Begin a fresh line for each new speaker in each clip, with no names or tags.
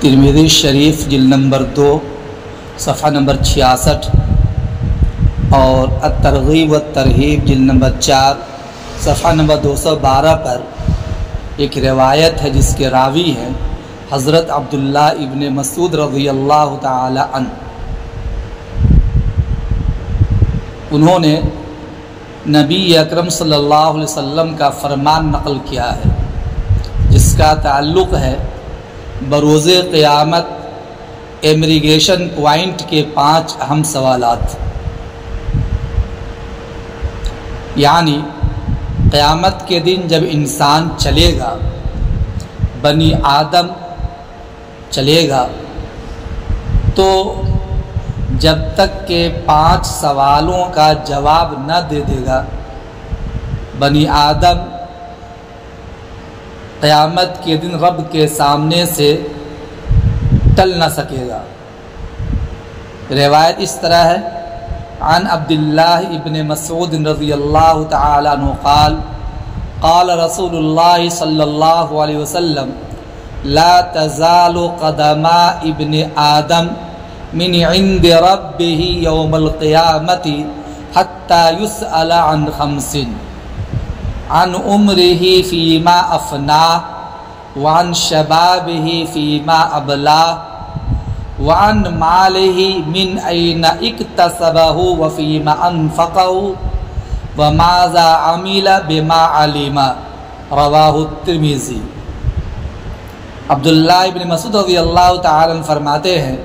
ترمذی شریف جلد نمبر 2 صفحہ نمبر 66 اور الترغیب والترہیب جلد نمبر 4 صفحہ نمبر 212 پر ایک روایت ہے جس کے راوی ہیں حضرت عبداللہ ابن مسعود رضی اللہ تعالی عنہ۔ انہوں نے نبی اکرم صلی اللہ علیہ وسلم کا فرمان نقل کیا ہے جس کا تعلق ہے بروز قیامت امیگریشن پوائنٹ کے 5 اہم سوالات، یعنی قیامت کے دن جب انسان چلے گا، بنی آدم چلے گا، تو جب تک کہ 5 سوالوں کا جواب نہ دے دے گا بنی آدم قیامت کے دن رب کے سامنے سے ٹل نہ سکے گا۔ روایت اس طرح ہے، عن عبداللہ ابن مسعود رضی اللہ تعالی عنہ قال قال رسول اللہ صلی اللہ علیہ وسلم لا تزال قدما ابن آدم من عند ربه یوم القیامت حتی یسأل عن 5 عن عمره فیما افناه وعن شبابه فیما ابلاه وعن ماله من أين اكتسبه وفيما أنفقه وماذا عمل بما علم، رواہ الترمذی۔ عبداللہ ابن مسعود رضی اللہ تعالی عنہ فرماتے ہیں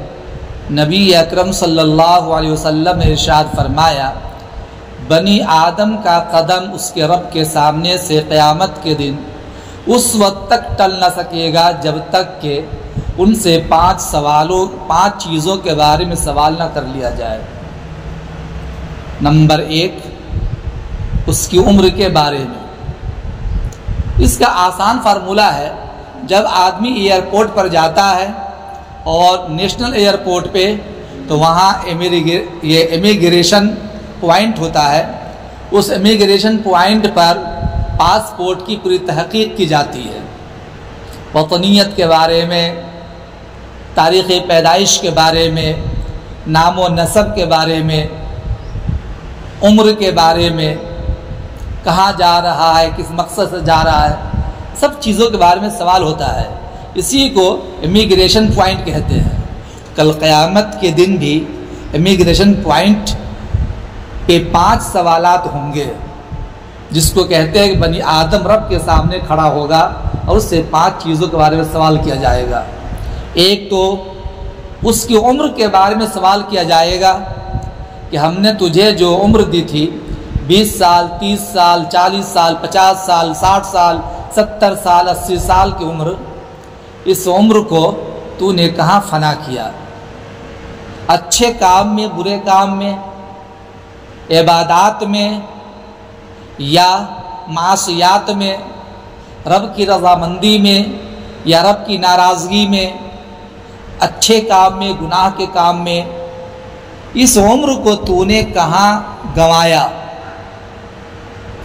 نبی اکرم صلی اللہ علیہ وسلم نے ارشاد فرمایا، بنی آدم کا قدم اس کے رب کے سامنے سے قیامت کے دن اس وقت تک ٹل نہ سکے گا جب تک کہ ان سے 5 چیزوں کے بارے میں سوال نہ کر لیا جائے۔ نمبر 1، اس کی عمر کے بارے میں۔ اس کا آسان فارمولہ ہے، جب آدمی ایئرپورٹ پر جاتا ہے اور نیشنل ایئرپورٹ پہ تو وہاں یہ امیگریشن پوائنٹ ہوتا ہے، اس امیگریشن پوائنٹ پر پاسپورٹ کی پوری تحقیق کی جاتی ہے، وطنیت کے بارے میں، تاریخ پیدائش کے بارے میں، نام و نسب کے بارے میں، عمر کے بارے میں، کہاں جا رہا ہے، کس مقصد سے جا رہا ہے، سب چیزوں کے بارے میں سوال ہوتا ہے۔ اسی کو امیگریشن پوائنٹ کہتے ہیں۔ کل قیامت کے دن بھی امیگریشن پوائنٹ پہ 5 سوالات ہوں گے، جس کو کہتے ہیں کہ بنی آدم رب کے سامنے کھڑا ہوگا اور اس سے 5 چیزوں کے بارے میں سوال کیا جائے گا۔ ایک تو اس کی عمر کے بارے میں سوال کیا جائے گا کہ ہم نے تجھے جو عمر دی تھی 20 سال، 30 سال، 40 سال، 50 سال، 60 سال، 70 سال، 80 سال کی عمر، اس عمر کو تو نے کہاں فنا کیا؟ اچھے کام میں، برے کام میں، عبادات میں یا معصیات میں، رب کی رضامندی میں یا رب کی ناراضگی میں، اچھے کام میں، گناہ کے کام میں، اس عمر کو تو نے کہاں گنوایا؟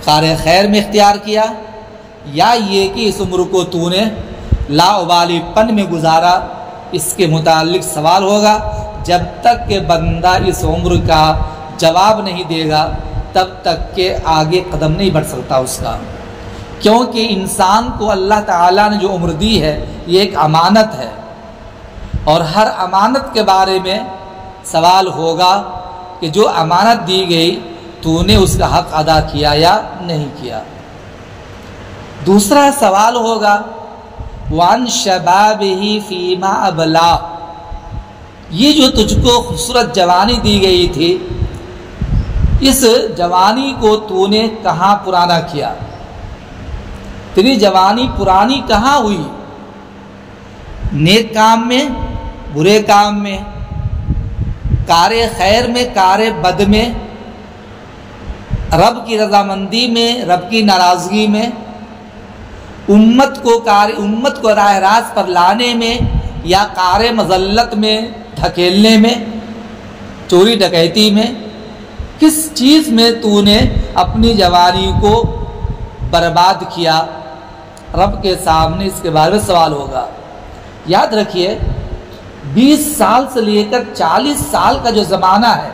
کار خیر میں اختیار کیا یا یہ کہ اس عمر کو تو نے لاابالی پن میں گزارا؟ اس کے متعلق سوال ہوگا۔ جب تک کہ بندہ اس عمر کا جواب نہیں دے گا تب تک کہ آگے قدم نہیں بڑھ سکتا اس کا، کیونکہ انسان کو اللہ تعالیٰ نے جو عمر دی ہے یہ ایک امانت ہے، اور ہر امانت کے بارے میں سوال ہوگا کہ جو امانت دی گئی تو نے اس کا حق ادا کیا یا نہیں کیا۔ دوسرا سوال ہوگا وَعَنْ شَبَابِهِ فِيمَا أَبْلَاهُ، یہ جو تجھ کو خوبصورت جوانی دی گئی تھی، اس جوانی کو تو نے کہاں پرانا کیا؟ تیری جوانی پرانی کہاں ہوئی؟ نیک کام میں، برے کام میں، کار خیر میں، کار بد میں، رب کی رضامندی میں، رب کی ناراضگی میں، امت کو راہ راست پر لانے میں یا کار مذلت میں دھکیلنے میں، چوری ڈکیتی میں، کس چیز میں تو نے اپنی جوانی کو برباد کیا؟ رب کے سامنے اس کے بارے میں سوال ہوگا۔ یاد رکھیے 20 سال سے لے کر 40 سال کا جو زمانہ ہے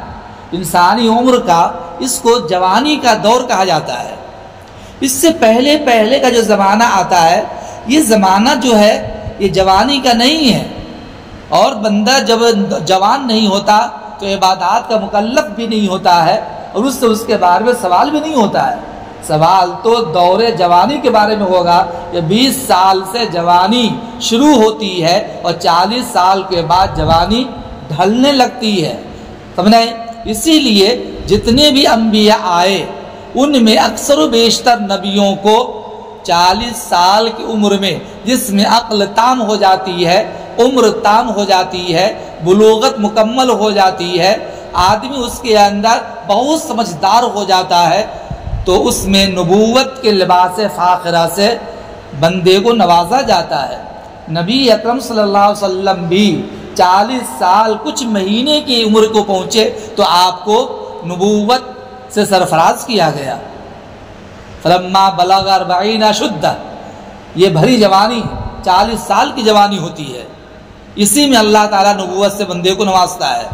انسانی عمر کا، اس کو جوانی کا دور کہا جاتا ہے۔ اس سے پہلے کا جو زمانہ آتا ہے، یہ زمانہ جو ہے یہ جوانی کا نہیں ہے، اور بندہ جب جوان نہیں ہوتا تو عبادات کا مکلف بھی نہیں ہوتا ہے، اور اس سے اس کے بارے میں سوال بھی نہیں ہوتا ہے۔ سوال تو دور جوانی کے بارے میں ہوگا کہ 20 سال سے جوانی شروع ہوتی ہے اور 40 سال کے بعد جوانی ڈھلنے لگتی ہے، سمجھیں؟ اسی لیے جتنے بھی انبیاء آئے ان میں اکثر و بیشتر نبیوں کو 40 سال کی عمر میں، جس میں عقل تام ہو جاتی ہے، عمر تام ہو جاتی ہے، بلوغت مکمل ہو جاتی ہے، آدمی اس کے اندر بہت سمجھدار ہو جاتا ہے، تو اس میں نبوت کے لباس فاخرہ سے بندے کو نوازا جاتا ہے۔ نبی اکرم صلی اللہ علیہ وسلم بھی 40 سال کچھ مہینے کی عمر کو پہنچے تو آپ کو نبوت سے سرفراز کیا گیا۔ فلما بلغ 40 اشدہ، یہ بھری جوانی 40 سال کی جوانی ہوتی ہے، اسی میں اللہ تعالیٰ نبوت سے بندے کو نوازتا ہے۔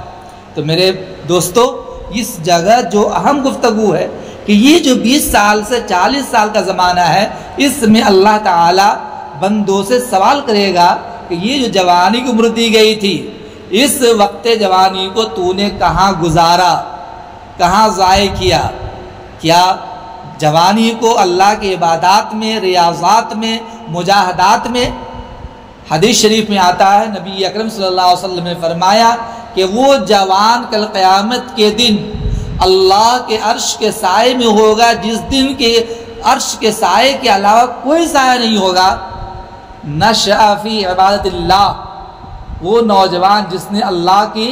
تو میرے دوستو، اس جگہ جو اہم گفتگو ہے کہ یہ جو 20 سال سے 40 سال کا زمانہ ہے، اس میں اللہ تعالیٰ بندوں سے سوال کرے گا کہ یہ جو جوانی کی عمر دی گئی تھی، اس وقت جوانی کو تو نے کہاں گزارا، کہاں ضائع کیا؟ کیا جوانی کو اللہ کی عبادات میں، ریاضات میں، مجاہدات میں؟ حدیث شریف میں آتا ہے، نبی اکرم صلی اللہ علیہ وسلم نے فرمایا کہ وہ جوان کل قیامت کے دن اللہ کے عرش کے سائے میں ہوگا، جس دن کے عرش کے سائے کے علاوہ کوئی سایہ نہیں ہوگا۔ نشأ فی عبادت اللہ، وہ نوجوان جس نے اللہ کی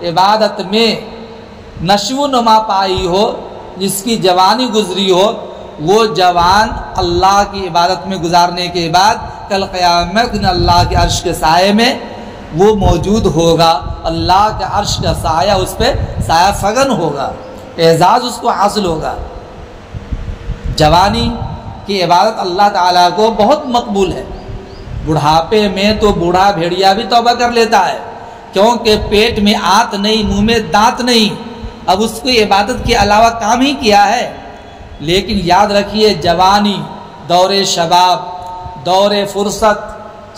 عبادت میں نشو و نما پائی ہو، جس کی جوانی گزری ہو، وہ جوان اللہ کی عبادت میں گزارنے کے بعد کل قیامت دن اللہ کے عرش کے سائے میں وہ موجود ہوگا، اللہ کے عرش کا سایہ اس پہ سایہ فگن ہوگا، اعزاز اس کو حاصل ہوگا۔ جوانی کی عبادت اللہ تعالیٰ کو بہت مقبول ہے۔ بڑھاپے میں تو بوڑھا بھیڑیا بھی توبہ کر لیتا ہے، کیونکہ پیٹ میں آنت نہیں، منہ میں دانت نہیں، اب اس کو عبادت کے علاوہ کام ہی کیا ہے۔ لیکن یاد رکھیے، جوانی، دور شباب، دور فرصت،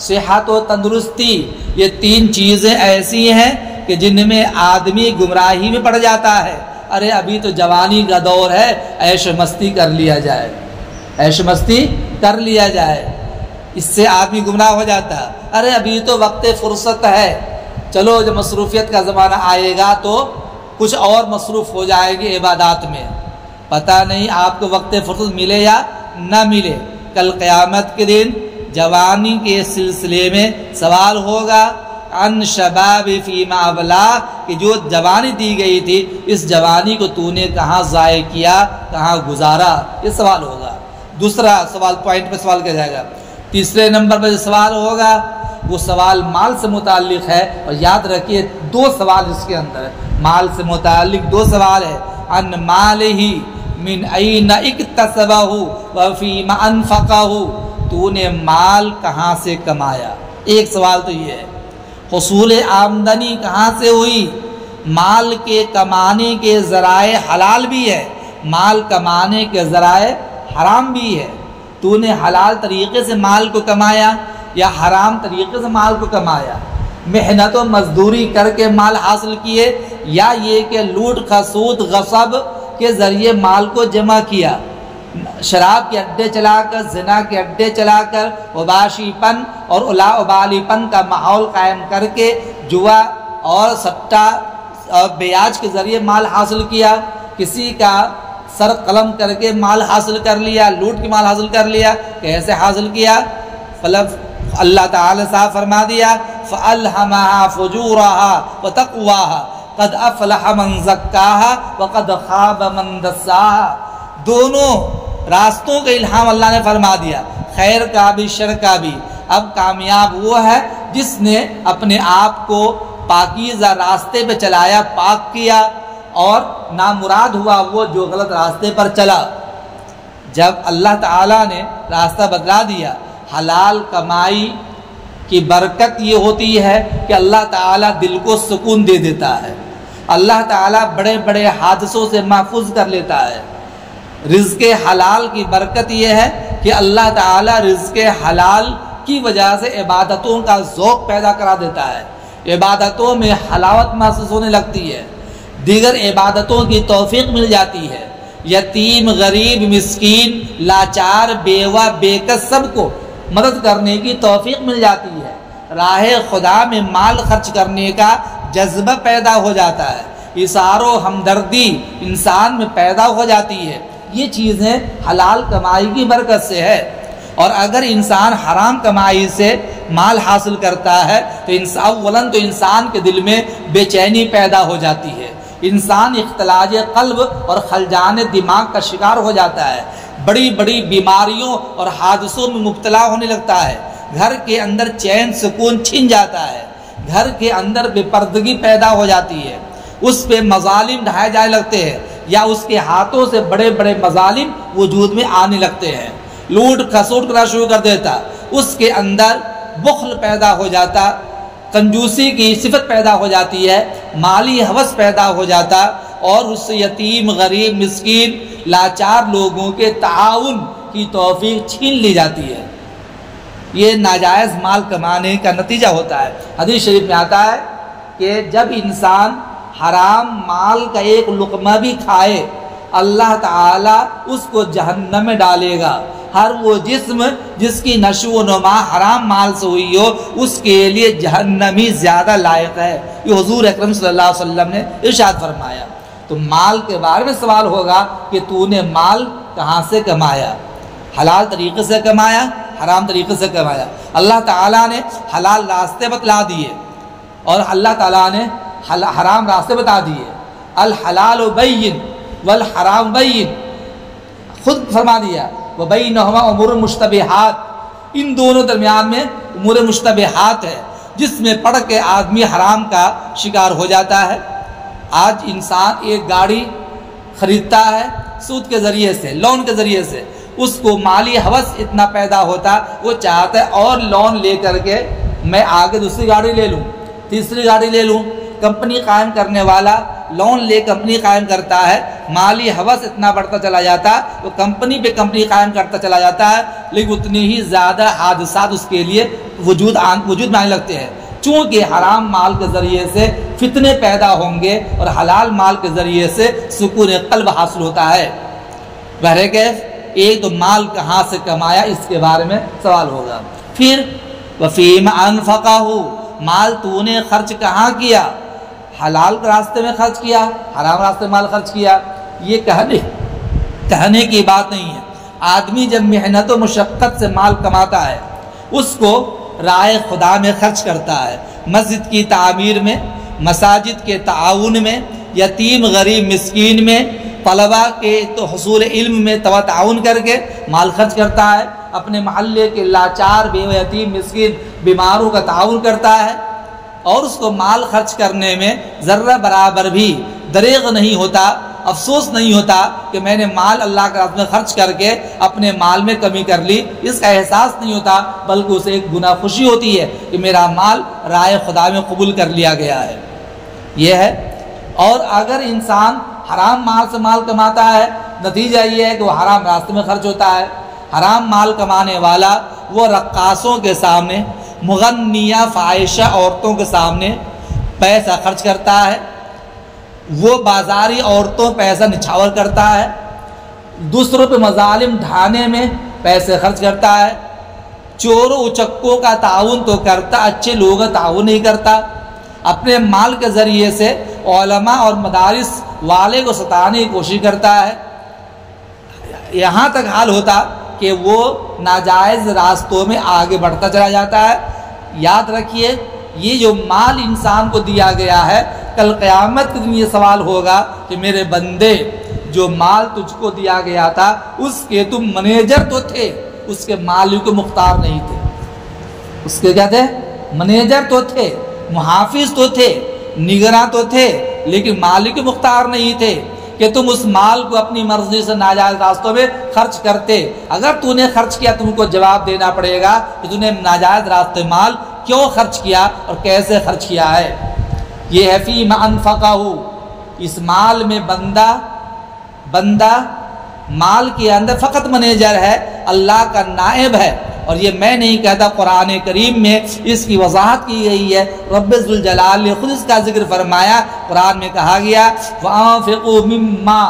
صحت و تندرستی، یہ 3 چیزیں ایسی ہیں کہ جن میں آدمی گمراہی میں پڑ جاتا ہے۔ ارے ابھی تو جوانی کا دور ہے، عیش مستی کر لیا جائے، عیش مستی کر لیا جائے، اس سے آدمی گمراہ ہو جاتا ہے۔ ارے ابھی تو وقت فرصت ہے، چلو جب مصروفیت کا زمانہ آئے گا تو کچھ اور مصروف ہو جائے گی عبادات میں، پتہ نہیں آپ کو وقت فرصت ملے یا نہ ملے۔ کل قیامت کے دن جوانی کے سلسلے میں سوال ہوگا، ان شباب فیما ابلا، کہ جو جوانی دی گئی تھی، اس جوانی کو تو نے کہاں ضائع کیا، کہاں گزارا، یہ سوال ہوگا۔ دوسرا سوال، پوائنٹ پہ سوال کیا جائے گا۔ تیسرے نمبر پر جو سوال ہوگا وہ سوال مال سے متعلق ہے، اور یاد رکھیے 2 سوال اس کے اندر ہے، مال سے متعلق 2 سوال ہے۔ ان مالہ من این اکتسبہ وفیما انفقہ، تو نے مال کہاں سے کمایا؟ ایک سوال تو یہ ہے، حصول آمدنی کہاں سے ہوئی؟ مال کے کمانے کے ذرائع حلال بھی ہے، مال کمانے کے ذرائع حرام بھی ہے۔ تو نے حلال طریقے سے مال کو کمایا یا حرام طریقے سے مال کو کمایا؟ محنت و مزدوری کر کے مال حاصل کیے، یا یہ کہ لوٹ کھسوٹ غصب کے ذریعے مال کو جمع کیا؟ شراب کے اڈے چلا کر، زنا کے اڈے چلا کر، وباشی پن اور الا ابالی پن کا ماحول قائم کر کے جوا اور سٹا اور بیاج کے ذریعے مال حاصل کیا؟ کسی کا سر قلم کر کے مال حاصل کر لیا، لوٹ کے مال حاصل کر لیا؟ کیسے حاصل کیا؟ اللہ تعالیٰ صاحب فرما دیا، فَأَلْهَمَهَا فُجُورَهَا وَتَقْوَاهَا قَدْ أَفْلَحَ مَنْ زَكَّاهَا وَقَدْ خَابَ مَنْ دَسَّاهَا۔ دونوں راستوں کا الہام اللہ نے فرما دیا، خیر کا بھی شر کا بھی۔ اب کامیاب وہ ہے جس نے اپنے آپ کو پاکیزہ راستے پہ چلایا، پاک کیا، اور نامراد ہوا وہ جو غلط راستے پر چلا۔ جب اللہ تعالیٰ نے راستہ بدلا دیا، حلال کمائی کی برکت یہ ہوتی ہے کہ اللہ تعالیٰ دل کو سکون دے دیتا ہے، اللہ تعالیٰ بڑے بڑے حادثوں سے محفوظ کر لیتا ہے۔ رزق حلال کی برکت یہ ہے کہ اللہ تعالیٰ رزق حلال کی وجہ سے عبادتوں کا ذوق پیدا کرا دیتا ہے، عبادتوں میں حلاوت محسوس ہونے لگتی ہے، دیگر عبادتوں کی توفیق مل جاتی ہے، یتیم غریب مسکین لاچار بیوہ بیکس سب کو مدد کرنے کی توفیق مل جاتی ہے، راہ خدا میں مال خرچ کرنے کا جذبہ پیدا ہو جاتا ہے، اثار و ہمدردی انسان میں پیدا ہو جاتی ہے، یہ چیزیں حلال کمائی کی برکت سے ہے۔ اور اگر انسان حرام کمائی سے مال حاصل کرتا ہے تو اولاً تو انسان کے دل میں بے چینی پیدا ہو جاتی ہے، انسان اختلاج قلب اور خلجان دماغ کا شکار ہو جاتا ہے، بڑی بڑی بیماریوں اور حادثوں میں مبتلا ہونے لگتا ہے، گھر کے اندر چین سکون چھن جاتا ہے، گھر کے اندر بے پردگی پیدا ہو جاتی ہے، اس پہ مظالم ڈھائے جانے لگتے ہیں یا اس کے ہاتھوں سے بڑے بڑے مظالم وجود میں آنے لگتے ہیں، لوٹ کھسوٹ کرنا شروع کر دیتا، اس کے اندر بخل پیدا ہو جاتا، کنجوسی کی صفت پیدا ہو جاتی ہے، مالی ہوس پیدا ہو جاتا، اور اس سے یتیم غریب مسکین لاچار لوگوں کے تعاون کی توفیق چھین لی جاتی ہے۔ یہ ناجائز مال کمانے کا نتیجہ ہوتا ہے۔ حدیث شریف میں آتا ہے کہ جب انسان حرام مال کا ایک لقمہ بھی کھائے اللہ تعالیٰ اس کو جہنم میں ڈالے گا، ہر وہ جسم جس کی نشو و نما حرام مال سے ہوئی ہو اس کے لیے جہنمی زیادہ لائق ہے، یہ حضور اکرم صلی اللہ علیہ وسلم نے ارشاد فرمایا۔ تو مال کے بارے میں سوال ہوگا کہ تو نے مال کہاں سے کمایا، حلال طریقے سے کمایا حرام طریقے سے کمایا؟ اللہ تعالیٰ نے حلال راستے بتلا دیے اور اللہ تعالیٰ نے حرام راستے بتا دیے، الحلال بین والحرام بین، خود فرما دیا وبینہما امور مشتبہات، ان دونوں درمیان میں امور مشتبہات ہے جس میں پڑھ کے آدمی حرام کا شکار ہو جاتا ہے۔ آج انسان ایک گاڑی خریدتا ہے سود کے ذریعے سے، لون کے ذریعے سے، اس کو مالی ہوس اتنا پیدا ہوتا وہ چاہتا ہے اور لون لے کر کے میں آگے دوسری گاڑی لے لوں، تیسری گاڑی لے لوں۔ کمپنی قائم کرنے والا لون لے کمپنی قائم کرتا ہے، مالی ہوس اتنا بڑھتا چلا جاتا وہ کمپنی پہ کمپنی قائم کرتا چلا جاتا ہے، لیکن اتنی ہی زیادہ حادثات اس کے لیے وجود میں آنے لگتے ہیں، چونکہ حرام مال کے ذریعے سے فتنے پیدا ہوں گے اور حلال مال کے ذریعے سے سکون قلب حاصل ہوتا ہے۔ بہرکیف ایک تو مال کہاں سے کمایا اس کے بارے میں سوال ہوگا، پھر وفیم انفقہ، مال تو نے خرچ کہاں کیا، حلال راستے میں خرچ کیا حرام راستے میں مال خرچ کیا؟ یہ کہنے کی بات نہیں ہے۔ آدمی جب محنت و مشقت سے مال کماتا ہے اس کو راہ خدا میں خرچ کرتا ہے، مسجد کی تعمیر میں، مساجد کے تعاون میں، یتیم غریب مسکین میں، طلباء کے تو حصول علم میں تعاون کر کے مال خرچ کرتا ہے، اپنے محلے کے لاچار بیوہ یتیم مسکین بیماروں کا تعاون کرتا ہے، اور اس کو مال خرچ کرنے میں ذرہ برابر بھی دریغ نہیں ہوتا، افسوس نہیں ہوتا کہ میں نے مال اللہ کے راستے میں خرچ کر کے اپنے مال میں کمی کر لی، اس کا احساس نہیں ہوتا، بلکہ اسے ایک گناہ خوشی ہوتی ہے کہ میرا مال راہ خدا میں قبول کر لیا گیا ہے، یہ ہے۔ اور اگر انسان حرام مال سے مال کماتا ہے نتیجہ یہ ہے کہ وہ حرام راستے میں خرچ ہوتا ہے۔ حرام مال کمانے والا وہ رقاصوں کے سامنے، مغنیہ فاحشہ عورتوں کے سامنے پیسہ خرچ کرتا ہے، وہ بازاری عورتوں پیسہ نچھاور کرتا ہے، دوسروں پہ مظالم ڈھانے میں پیسے خرچ کرتا ہے، چوروں اچکوں کا تعاون تو کرتا، اچھے لوگوں کا تعاون نہیں کرتا، اپنے مال کے ذریعے سے علماء اور مدارس والے کو ستانے کی کوشش کرتا ہے، یہاں تک حال ہوتا کہ وہ ناجائز راستوں میں آگے بڑھتا چلا جاتا ہے۔ یاد رکھیے یہ جو مال انسان کو دیا گیا ہے، کل قیامت کے دن یہ سوال ہوگا کہ میرے بندے جو مال تجھ کو دیا گیا تھا اس کے تم منیجر تو تھے، اس کے مالک مختار نہیں تھے، اس کے کیا تھے؟ منیجر تو تھے، محافظ تو تھے، نگراں تو تھے، لیکن مالک مختار نہیں تھے کہ تم اس مال کو اپنی مرضی سے ناجائز راستوں میں خرچ کرتے۔ اگر تو نے خرچ کیا تم کو جواب دینا پڑے گا کہ تو نے ناجائز راستے مال کیوں خرچ کیا اور کیسے خرچ کیا ہے۔ یہ ہے فیما انفقہ، اس مال میں بندہ مال کے اندر فقط منیجر ہے، اللہ کا نائب ہے۔ اور یہ میں نہیں کہتا، قرآن کریم میں اس کی وضاحت کی گئی ہے۔ رب ذوالجلال نے خود اس کا ذکر فرمایا، قرآن میں کہا گیا وَأَنفِقُوا مِمَّا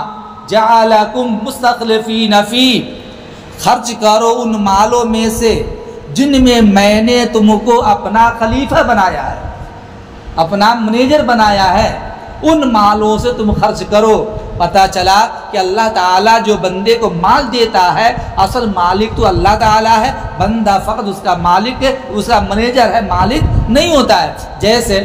جَعَلَكُمْ مُسْتَخْلِفِينَ فِيهِ، خرچ کرو ان مالوں میں سے جن میں میں نے تم کو اپنا خلیفہ بنایا ہے، اپنا منیجر بنایا ہے، ان مالوں سے تم خرچ کرو۔ پتہ چلا کہ اللہ تعالیٰ جو بندے کو مال دیتا ہے، اصل مالک تو اللہ تعالیٰ ہے، بندہ فقط اس کا مالک ہے، اس کا منیجر ہے، مالک نہیں ہوتا ہے۔ جیسے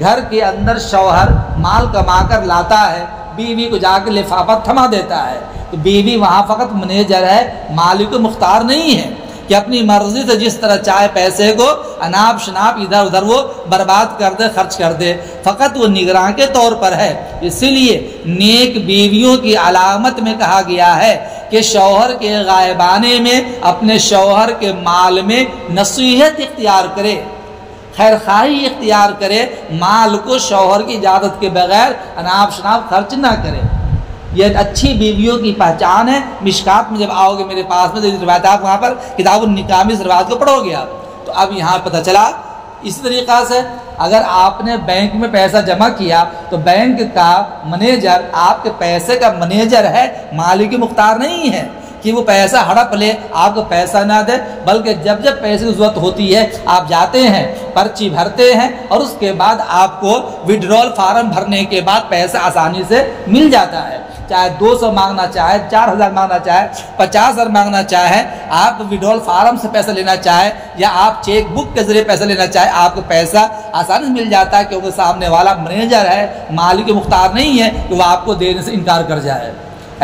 گھر کے اندر شوہر مال کما کر لاتا ہے، بیوی کو جا کے لفافہ تھما دیتا ہے، تو بیوی وہاں فقط منیجر ہے، مالک مختار نہیں ہے کہ اپنی مرضی سے جس طرح چاہے پیسے کو اناپ شناپ ادھر ادھر وہ برباد کر دے، خرچ کر دے، فقط وہ نگراں کے طور پر ہے۔ اسی لیے نیک بیویوں کی علامت میں کہا گیا ہے کہ شوہر کے غائبانے میں اپنے شوہر کے مال میں نصیحت اختیار کرے، خیر خواہی اختیار کرے، مال کو شوہر کی اجازت کے بغیر اناپ شناپ خرچ نہ کرے۔ یہ اچھی بیویوں کی پہچان ہے۔ مشکات میں جب آؤ گے میرے پاس میں تو روایت آپ وہاں پر کتاب النکاح میں اس روایت کو پڑھو گے آپ، تو اب یہاں پتہ چلا اسی طریقہ سے اگر آپ نے بینک میں پیسہ جمع کیا تو بینک کا منیجر آپ کے پیسے کا منیجر ہے، مالک مختار نہیں ہے کہ وہ پیسہ ہڑپ لے آپ کو پیسہ نہ دے، بلکہ جب جب پیسے کی ضرورت ہوتی ہے آپ جاتے ہیں، پرچی بھرتے ہیں، اور اس کے بعد آپ کو وڈرول فارم بھرنے کے بعد پیسہ آسانی سے مل جاتا ہے۔ چاہے 200 مانگنا چاہے، 4000 مانگنا چاہے، 50,000 مانگنا چاہے، آپ وڈرول فارم سے پیسہ لینا چاہے یا آپ چیک بک کے ذریعے پیسہ لینا چاہے، آپ کو پیسہ آسانی سے مل جاتا ہے، کیونکہ سامنے والا منیجر ہے، مالک مختار نہیں ہے کہ وہ آپ کو دینے سے انکار کر جائے۔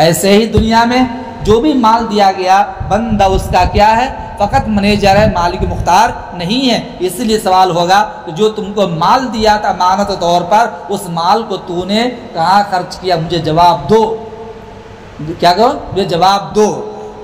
ایسے ہی دنیا میں جو بھی مال دیا گیا بندہ اس کا کیا ہے؟ فقط منیجر ہے، مالک مختار نہیں ہے۔ اس لیے سوال ہوگا کہ جو تم کو مال دیا تھا امانت طور پر، اس مال کو تو نے کہاں خرچ کیا؟ مجھے جواب دو۔ کیا کہو؟ مجھے جواب دو۔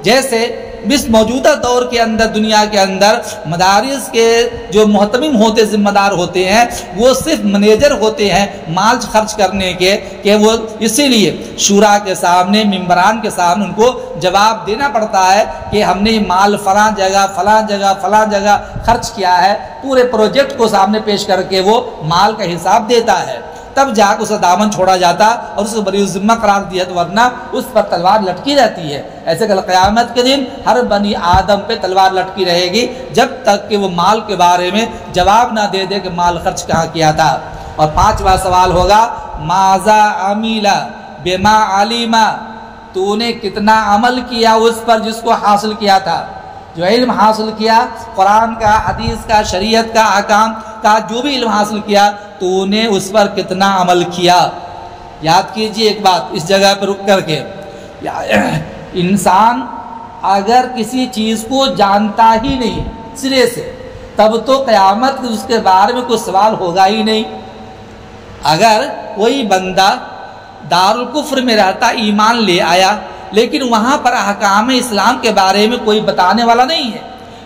جیسے اس موجودہ دور کے اندر دنیا کے اندر مدارس کے جو محتمم ہوتے ذمہ دار ہوتے ہیں وہ صرف منیجر ہوتے ہیں مال خرچ کرنے کے، کہ وہ اسی لیے شورا کے سامنے، ممبران کے سامنے ان کو جواب دینا پڑتا ہے کہ ہم نے مال فلاں جگہ خرچ کیا ہے، پورے پروجیکٹ کو سامنے پیش کر کے وہ مال کا حساب دیتا ہے، تب جا کے اسے دامن چھوڑا جاتا اور اس کو بری ذمہ قرار دیا، تو ورنہ اس پر تلوار لٹکی رہتی ہے۔ ایسے کہ قیامت کے دن ہر بنی آدم پہ تلوار لٹکی رہے گی جب تک کہ وہ مال کے بارے میں جواب نہ دے کہ مال خرچ کہاں کیا تھا۔ اور 5واں سوال ہوگا ماذا عمل بما علم، تو نے کتنا عمل کیا اس پر جس کو حاصل کیا تھا، جو علم حاصل کیا، قرآن کا، حدیث کا، شریعت کا، احکام کا جو بھی علم حاصل کیا، تو نے اس پر کتنا عمل کیا۔ یاد کیجئے ایک بات اس جگہ پر رک کر کے، انسان اگر کسی چیز کو جانتا ہی نہیں سرے سے، تب تو قیامت اس کے بارے میں کوئی سوال ہوگا ہی نہیں۔ اگر کوئی بندہ دارالکفر میں رہتا، ایمان لے آیا، لیکن وہاں پر احکام اسلام کے بارے میں کوئی بتانے والا نہیں ہے،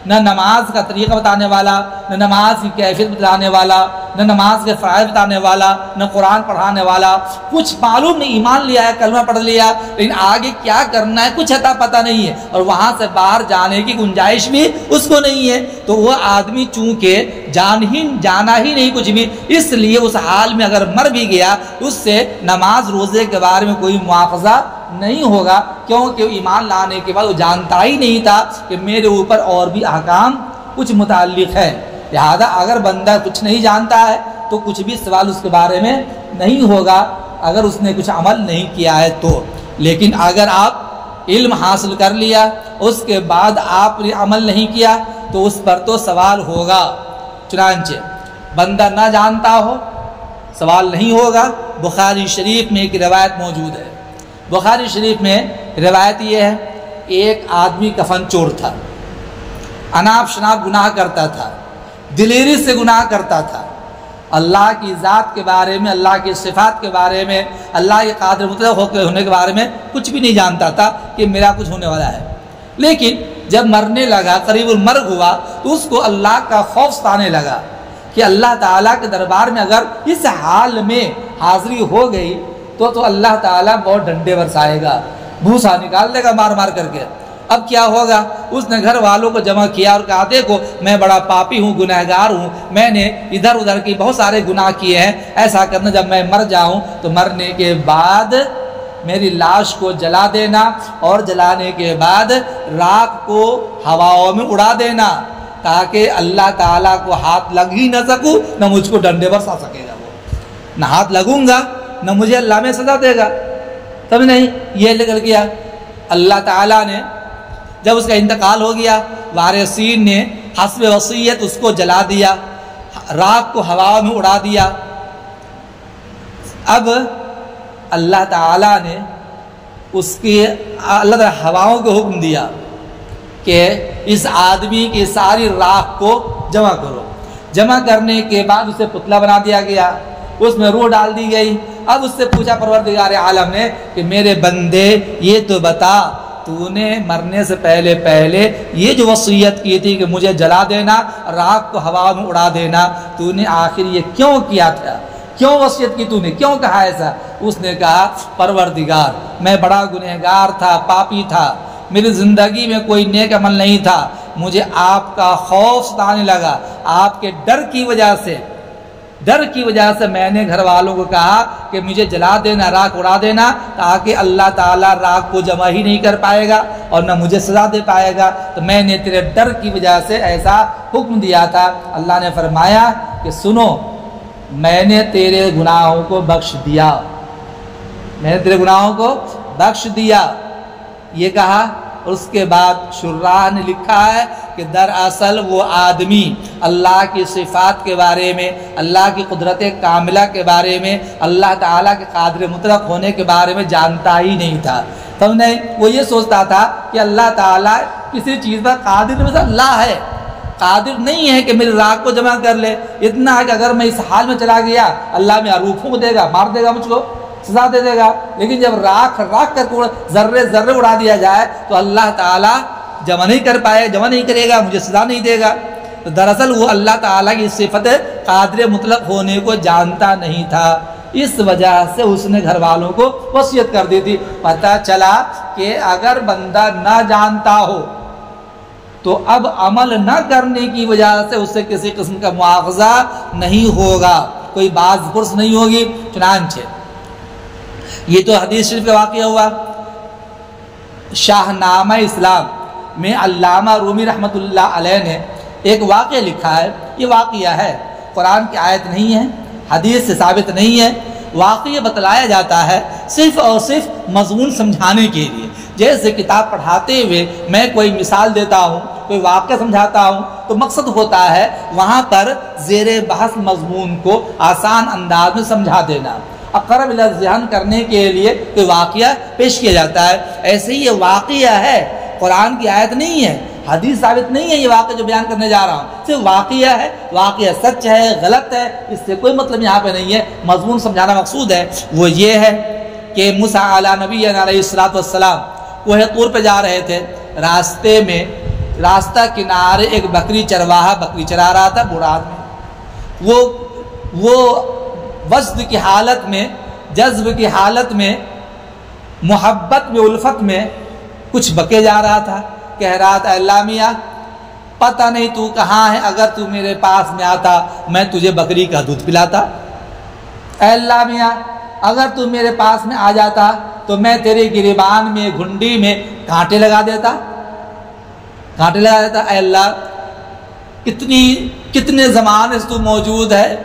نہ نماز کا طریقہ بتانے والا، نہ نماز کی کیفیت بتانے والا، نہ نماز کے فرائض بتانے والا، نہ قرآن پڑھانے والا، کچھ معلوم نہیں، ایمان لیا ہے، کلمہ پڑھ لیا، لیکن آگے کیا کرنا ہے کچھ عطا پتہ نہیں ہے، اور وہاں سے باہر جانے کی گنجائش بھی اس کو نہیں ہے، تو وہ آدمی چونکہ جانا ہی نہیں کچھ بھی، اس لیے اس حال میں اگر مر بھی گیا اس سے نماز روزے کے بارے میں کوئی مواخذہ نہیں ہوگا، کیونکہ ایمان لانے کے بعد وہ جانتا ہی نہیں تھا کہ میرے اوپر اور بھی احکام کچھ متعلق ہے۔ لہذا اگر بندہ کچھ نہیں جانتا ہے تو کچھ بھی سوال اس کے بارے میں نہیں ہوگا اگر اس نے کچھ عمل نہیں کیا ہے تو۔ لیکن اگر آپ علم حاصل کر لیا اس کے بعد آپ نے عمل نہیں کیا تو اس پر تو سوال ہوگا۔ چنانچہ بندہ نہ جانتا ہو سوال نہیں ہوگا۔ بخاری شریف میں ایک روایت موجود ہے، بخاری شریف میں روایت یہ ہے، ایک آدمی کفن چور تھا، اناپ شناپ گناہ کرتا تھا، دلیری سے گناہ کرتا تھا، اللہ کی ذات کے بارے میں، اللہ کی صفات کے بارے میں، اللہ کے قادر مطلق ہونے کے بارے میں کچھ بھی نہیں جانتا تھا کہ میرا کچھ ہونے والا ہے۔ لیکن جب مرنے لگا، قریب المرگ ہوا، تو اس کو اللہ کا خوف ستانے لگا کہ اللہ تعالیٰ کے دربار میں اگر اس حال میں حاضری ہو گئی تو اللہ تعالیٰ بہت ڈنڈے برسائے گا، بھوسا نکال دے گا مار مار کر کے۔ اب کیا ہوگا؟ اس نے گھر والوں کو جمع کیا اور کہا دیکھو میں بڑا پاپی ہوں، گنہگار ہوں، میں نے ادھر ادھر کی بہت سارے گناہ کیے ہیں، ایسا کرنا جب میں مر جاؤں تو مرنے کے بعد میری لاش کو جلا دینا اور جلانے کے بعد راکھ کو ہواؤں میں اڑا دینا تاکہ اللہ تعالیٰ کو ہاتھ لگ ہی نہ سکوں، نہ مجھ کو ڈنڈے برسا سکے گا، وہ نہ ہاتھ لگوں گا نہ مجھے اللہ میں سزا دے گا۔ تب نہیں یہ نکل گیا۔ اللہ تعالیٰ نے جب اس کا انتقال ہو گیا، وارثین نے حسب وصیت اس کو جلا دیا، راکھ کو ہوا میں اڑا دیا۔ اب اللہ تعالیٰ نے اللہ تعالیٰ ہواؤں کو حکم دیا کہ اس آدمی کی ساری راکھ کو جمع کرو۔ جمع کرنے کے بعد اسے پتلا بنا دیا گیا، اس میں روح ڈال دی گئی۔ اب اس سے پوچھا پروردگار عالم نے کہ میرے بندے یہ تو بتا، تو نے مرنے سے پہلے یہ جو وصیت کی تھی کہ مجھے جلا دینا، راکھ کو ہوا میں اڑا دینا، تو نے آخر یہ کیوں کیا تھا؟ کیوں وصیت کی تو نے؟ کیوں کہا ایسا؟ اس نے کہا پروردگار میں بڑا گنہگار تھا، پاپی تھا، میری زندگی میں کوئی نیک عمل نہیں تھا، مجھے آپ کا خوف ستانے لگا، آپ کے ڈر کی وجہ سے میں نے گھر والوں کو کہا کہ مجھے جلا دینا، راکھ اڑا دینا، تاکہ اللہ تعالیٰ راکھ کو جمع ہی نہیں کر پائے گا اور نہ مجھے سزا دے پائے گا، تو میں نے تیرے ڈر کی وجہ سے ایسا حکم دیا تھا۔ اللہ نے فرمایا کہ سنو، میں نے تیرے گناہوں کو بخش دیا، میں نے تیرے گناہوں کو بخش دیا، یہ کہا۔ اور اس کے بعد شراح نے لکھا ہے کہ دراصل وہ آدمی اللہ کی صفات کے بارے میں، اللہ کی قدرت کاملہ کے بارے میں، اللہ تعالیٰ کے قادر مطلق ہونے کے بارے میں جانتا ہی نہیں تھا۔ وہ یہ سوچتا تھا کہ اللہ تعالیٰ کسی چیز پر قادر میں سے اللہ ہے، قادر نہیں ہے کہ میری راکھ کو جمع کر لے۔ اتنا ہے کہ اگر میں اس حال میں چلا گیا اللہ میں عروق پھونک دے گا، مار دے گا، مجھ کو سزا دے دے گا۔ لیکن جب راکھ کر ذرے ذرے اڑا دیا جائے تو اللہ تعالیٰ جمع نہیں کر پائے، جمع نہیں کرے گا، مجھے سزا نہیں دے گا۔ تو دراصل وہ اللہ تعالیٰ کی صفت قادر مطلق ہونے کو جانتا نہیں تھا، اس وجہ سے اس نے گھر والوں کو وصیت کر دی تھی۔ پتہ چلا کہ اگر بندہ نہ جانتا ہو تو اب عمل نہ کرنے کی وجہ سے اس سے کسی قسم کا مواخذہ نہیں ہوگا، کوئی باز پرس نہیں ہوگی۔ چنانچہ یہ تو حدیث شریف کا واقعہ ہوا۔ شاہنامہ اسلام میں علامہ رومی رحمۃ اللہ علیہ نے ایک واقعہ لکھا ہے، یہ واقعہ ہے، قرآن کی آیت نہیں ہے، حدیث سے ثابت نہیں ہے، واقعہ بتلایا جاتا ہے صرف اور صرف مضمون سمجھانے کے لیے۔ جیسے کتاب پڑھاتے ہوئے میں کوئی مثال دیتا ہوں، کوئی واقعہ سمجھاتا ہوں، تو مقصد ہوتا ہے وہاں پر زیر بحث مضمون کو آسان انداز میں سمجھا دینا، اقرب الی الذہن کرنے کے لیے کوئی واقعہ پیش کیا جاتا ہے۔ ایسے ہی یہ واقعہ ہے، قرآن کی آیت نہیں ہے، حدیث ثابت نہیں ہے۔ یہ واقعہ جو بیان کرنے جا رہا ہوں صرف واقعہ ہے، واقعہ سچ ہے غلط ہے اس سے کوئی مطلب یہاں پہ نہیں ہے، مضمون سمجھانا مقصود ہے۔ وہ یہ ہے کہ موسیٰ علیہ نبی علیہ السلام کوہ طور پہ جا رہے تھے، راستے میں راستہ کنارے ایک بکری چرواہا بکری چرا رہا تھا، بوڑھا آدمی، وہ وجد کی حالت میں، جذب کی حالت میں، محبت میں، الفت میں کچھ بکے جا رہا تھا، کہہ رہا تھا اللہ میاں پتہ نہیں تو کہاں ہے، اگر تو میرے پاس میں آتا میں تجھے بکری کا دودھ پلاتا، اے اللہ میاں اگر تو میرے پاس میں آ جاتا تو میں تیرے گریبان میں، گھنڈی میں کانٹے لگا دیتا، اے اللہ کتنے زمانے سے تو موجود ہے،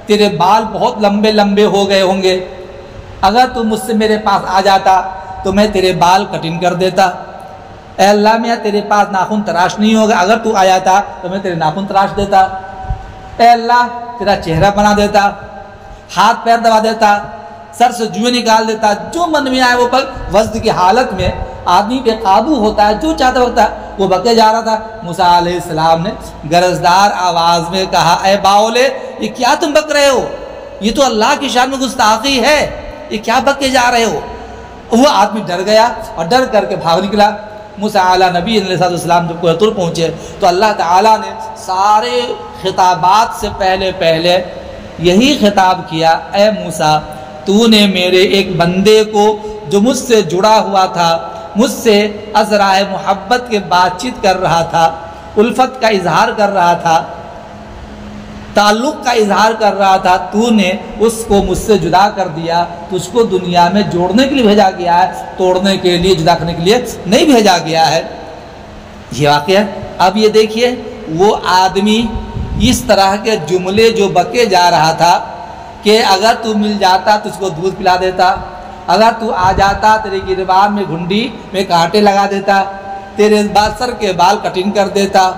تیرے بال بہت لمبے لمبے ہو گئے ہوں گے، اگر تو مجھ سے میرے پاس آ جاتا تو میں تیرے بال کٹنگ کر دیتا، اے اللہ میاں تیرے پاس ناخن تراش نہیں ہوگا، اگر تو آ جاتا تو میں تیرے ناخن تراش دیتا، اے اللہ تیرا چہرہ بنا دیتا، ہاتھ پیر دبا دیتا، سر سے جوئیں نکال دیتا، جو من میں آئے وہ پر وجد کی حالت میں آدمی بے قابو ہوتا ہے، جو چاہتا ہوتا ہے وہ بکے جا رہا تھا۔ موسیٰ علیہ السلام نے گرجدار آواز میں کہا اے باولے یہ کیا تم بک رہے ہو، یہ تو اللہ کی شان میں گستاخی ہے، یہ کیا بکے جا رہے ہو۔ وہ آدمی ڈر گیا اور ڈر کر کے بھاگ نکلا۔ موسیٰ علیہ نبی علیہ السلام جب کوہ طور پہنچے تو اللہ تعالیٰ نے سارے خطابات سے پہلے یہی خطاب کیا، اے موسیٰ تو نے میرے ایک بندے کو جو مجھ سے جڑا ہوا تھا، مجھ سے ازرائے محبت کے بات چیت کر رہا تھا، الفت کا اظہار کر رہا تھا، تعلق کا اظہار کر رہا تھا، تو نے اس کو مجھ سے جدا کر دیا۔ تجھ کو دنیا میں جوڑنے کے لیے بھیجا گیا ہے، توڑنے کے لیے، جدا کرنے کے لیے نہیں بھیجا گیا ہے۔ یہ واقعہ اب یہ دیکھیے، وہ آدمی اس طرح کے جملے جو بکے جا رہا تھا کہ اگر تو مل جاتا تو اس کو دودھ پلا دیتا، اگر تو آ جاتا تیرے گریبان میں گھنڈی میں کانٹے لگا دیتا، تیرے سر کے بال کٹنگ کر دیتا،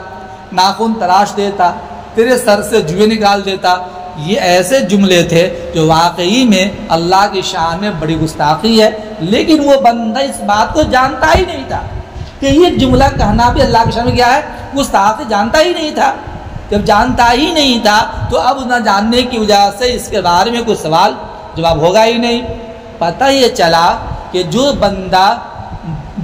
ناخن تراش دیتا، تیرے سر سے جوئیں نکال دیتا۔ یہ ایسے جملے تھے جو واقعی میں اللہ کی شان میں بڑی گستاخی ہے، لیکن وہ بندہ اس بات کو جانتا ہی نہیں تھا کہ یہ جملہ کہنا بھی اللہ کی شان میں کیا ہے، گستاخی، جانتا ہی نہیں تھا۔ جب جانتا ہی نہیں تھا تو اب نہ جاننے کی وجہ سے اس کے بارے میں کوئی سوال جواب ہوگا ہی نہیں۔ پتہ یہ چلا کہ جو بندہ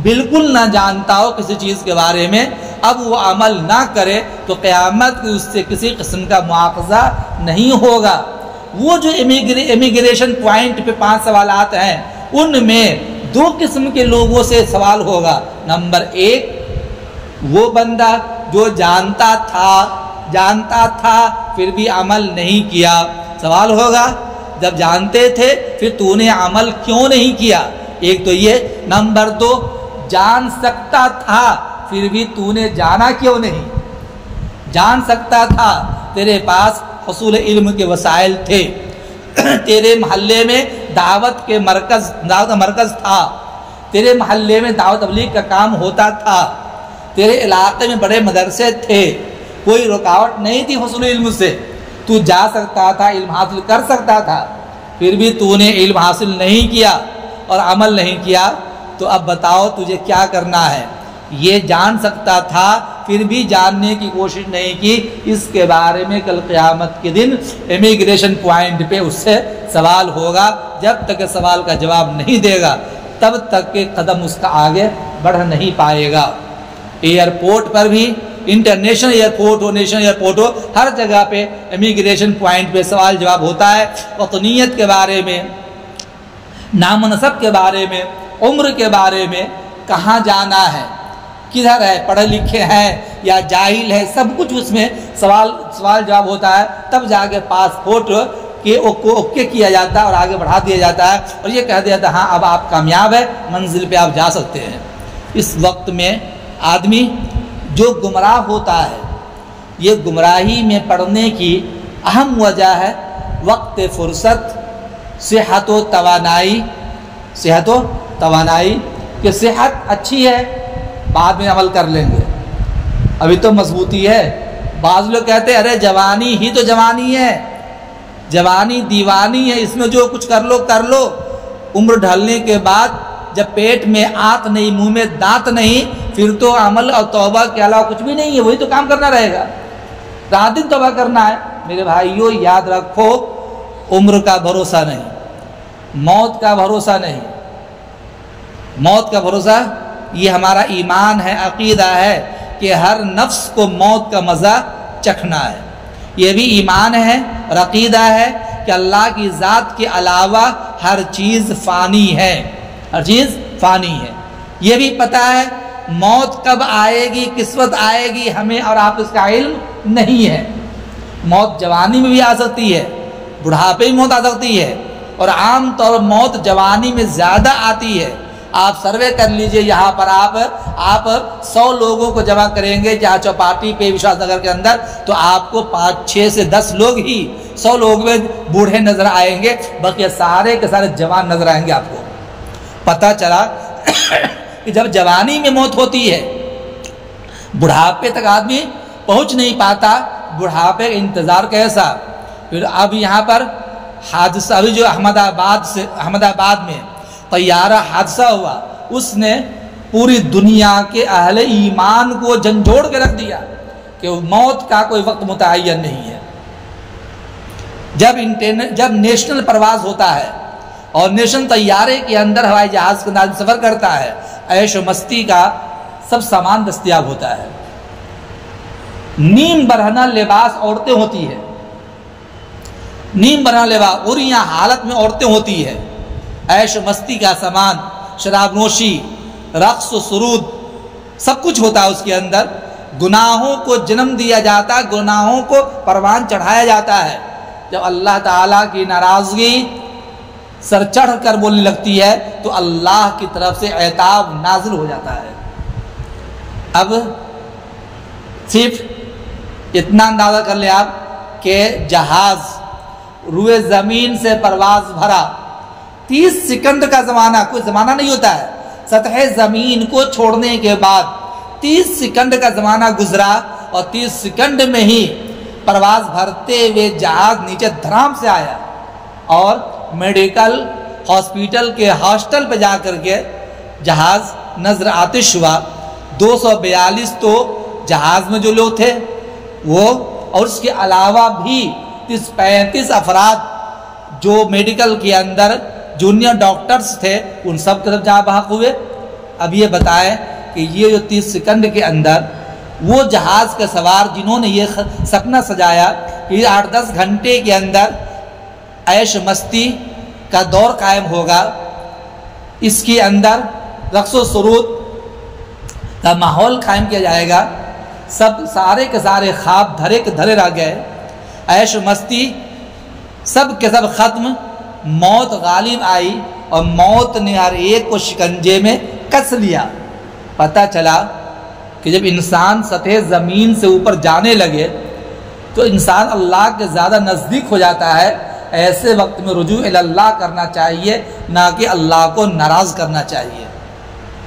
بالکل نہ جانتا ہو کسی چیز کے بارے میں، اب وہ عمل نہ کرے تو قیامت کی اس سے کسی قسم کا مواخذہ نہیں ہوگا۔ وہ جو امیگریشن پوائنٹ پہ 5 سوالات ہیں، ان میں 2 قسم کے لوگوں سے سوال ہوگا۔ نمبر 1، وہ بندہ جو جانتا تھا پھر بھی عمل نہیں کیا، سوال ہوگا جب جانتے تھے پھر تو نے عمل کیوں نہیں کیا، ایک تو یہ۔ نمبر 2، جان سکتا تھا پھر بھی تو نے جانا کیوں نہیں۔ جان سکتا تھا، تیرے پاس حصول علم کے وسائل تھے، تیرے محلے میں دعوت مرکز تھا، تیرے محلے میں دعوت تبلیغ کا کام ہوتا تھا، تیرے علاقے میں بڑے مدرسے تھے، کوئی رکاوٹ نہیں تھی حصول علم سے، تو جا سکتا تھا، علم حاصل کر سکتا تھا، پھر بھی تو نے علم حاصل نہیں کیا اور عمل نہیں کیا۔ تو اب بتاؤ تجھے کیا کرنا ہے۔ یہ جان سکتا تھا پھر بھی جاننے کی کوشش نہیں کی، اس کے بارے میں کل قیامت کے دن امیگریشن پوائنٹ پہ اس سے سوال ہوگا۔ جب تک سوال کا جواب نہیں دے گا تب تک کہ قدم اس کا آگے بڑھ نہیں پائے گا۔ ایئرپورٹ پر بھی، انٹرنیشنل ایئرپورٹ ہو، نیشنل ایئرپورٹ ہو، ہر جگہ پہ امیگریشن پوائنٹ پہ سوال جواب ہوتا ہے، وطنیت کے بارے میں، نام و نسب کے بارے میں، عمر کے بارے میں، کہاں جانا ہے، کدھر ہے، پڑھے لکھے ہیں یا جاہل ہے، سب کچھ اس میں سوال جواب ہوتا ہے۔ تب جا کے پاسپورٹ کے اوکے کیا جاتا ہے اور آگے بڑھا دیا جاتا ہے اور یہ کہہ دیا جاتا ہے ہاں اب آپ کامیاب ہے، منزل پہ آپ جا سکتے ہیں۔ اس وقت میں آدمی جو گمراہ ہوتا ہے، یہ گمراہی میں پڑنے کی اہم وجہ ہے وقت فرصت، صحت و توانائی، کہ صحت اچھی ہے بعد میں عمل کر لیں گے، ابھی تو مضبوطی ہے۔ بعض لوگ کہتے ہیں ارے جوانی ہی تو جوانی ہے، جوانی دیوانی ہے، اس میں جو کچھ کر لو۔ عمر ڈھلنے کے بعد جب پیٹ میں آنت نہیں، منہ میں دانت نہیں، پھر تو عمل اور توبہ کے علاوہ کچھ بھی نہیں ہے، وہی تو کام کرنا رہے گا، رات دن توبہ کرنا ہے۔ میرے بھائیو یاد رکھو، عمر کا بھروسہ نہیں، موت کا بھروسہ نہیں۔ موت کا بھروسہ یہ ہمارا ایمان ہے، عقیدہ ہے کہ ہر نفس کو موت کا مزہ چکھنا ہے، یہ بھی ایمان ہے اور عقیدہ ہے کہ اللہ کی ذات کے علاوہ ہر چیز فانی ہے، ہر چیز فانی ہے۔ یہ بھی پتہ ہے موت کب آئے گی، کس وقت آئے گی، ہمیں اور آپ اس کا علم نہیں ہے۔ موت جوانی میں بھی آ سکتی ہے، بڑھاپے میں موت آ سکتی ہے، اور عام طور پر موت جوانی میں زیادہ آتی ہے۔ آپ سروے کر لیجئے، یہاں پر آپ 100 لوگوں کو جمع کریں گے جہاں چوپاٹی پہ وشواس نگر کے اندر، تو آپ کو 5، 6 سے 10 لوگ ہی 100 لوگ میں بوڑھے نظر آئیں گے، باقی سارے کے سارے جوان نظر آئیں گے۔ آپ کو پتہ چلا کہ جب جوانی میں موت ہوتی ہے، بڑھاپے تک آدمی پہنچ نہیں پاتا، بڑھاپے کا انتظار کیسا۔ پھر اب یہاں پر حادثہ، ابھی جو احمد آباد میں طیارہ حادثہ ہوا، اس نے پوری دنیا کے اہل ایمان کو جھنجھوڑ کے رکھ دیا کہ موت کا کوئی وقت متعین نہیں ہے۔ جب نیشنل پرواز ہوتا ہے اور نیشنل طیارے کے اندر ہوائی جہاز کے اندر سفر کرتا ہے، عیش و مستی کا سب سامان دستیاب ہوتا ہے، نیم برہنہ لباس عورتیں ہوتی ہے، نیم برہنہ لباس، اور یہاں حالت میں عورتیں ہوتی ہے، عیش و مستی کا سامان، شراب نوشی، رقص و سرود، سب کچھ ہوتا ہے اس کے اندر۔ گناہوں کو جنم دیا جاتا ہے، گناہوں کو پروان چڑھایا جاتا ہے۔ جب اللہ تعالیٰ کی ناراضگی سر چڑھ کر بولنے لگتی ہے تو اللہ کی طرف سے عتاب نازل ہو جاتا ہے۔ اب صرف اتنا اندازہ کر لیں آپ کہ جہاز روئے زمین سے پرواز بھرا، 30 سیکنڈ کا زمانہ، کوئی زمانہ نہیں ہوتا ہے، سطح زمین کو چھوڑنے کے بعد 30 سیکنڈ کا زمانہ گزرا، اور 30 سیکنڈ میں ہی پرواز بھرتے ہوئے جہاز نیچے دھرام سے آیا، اور میڈیکل ہاسپیٹل کے ہاسٹل پہ جا کر کے جہاز نظر آتش ہوا۔ 242 تو جہاز میں جو لوگ تھے وہ، اور اس کے علاوہ بھی 35 افراد جو میڈیکل کے اندر جونیئر ڈاکٹرز تھے، ان سب طرف جہاں بحق ہوئے۔ اب یہ بتائیں کہ یہ جو 30 سیکنڈ کے اندر وہ جہاز کے سوار جنہوں نے یہ سپنا سجایا کہ 8-10 گھنٹے کے اندر عیش مستی کا دور قائم ہوگا، اس کے اندر رقص و سرود کا ماحول قائم کیا جائے گا، سب سارے کے سارے خواب دھرے کے دھرے رہ گئے، عیش و مستی سب کے سب ختم، موت غالب آئی، اور موت نے ہر ایک کو شکنجے میں کس لیا۔ پتہ چلا کہ جب انسان سطح زمین سے اوپر جانے لگے تو انسان اللہ کے زیادہ نزدیک ہو جاتا ہے۔ ایسے وقت میں رجوع اللہ کرنا چاہیے، نہ کہ اللہ کو ناراض کرنا چاہیے،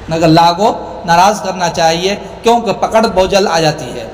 نہ کہ اللہ کو ناراض کرنا چاہیے، کیونکہ پکڑ بہت جلد آ جاتی ہے۔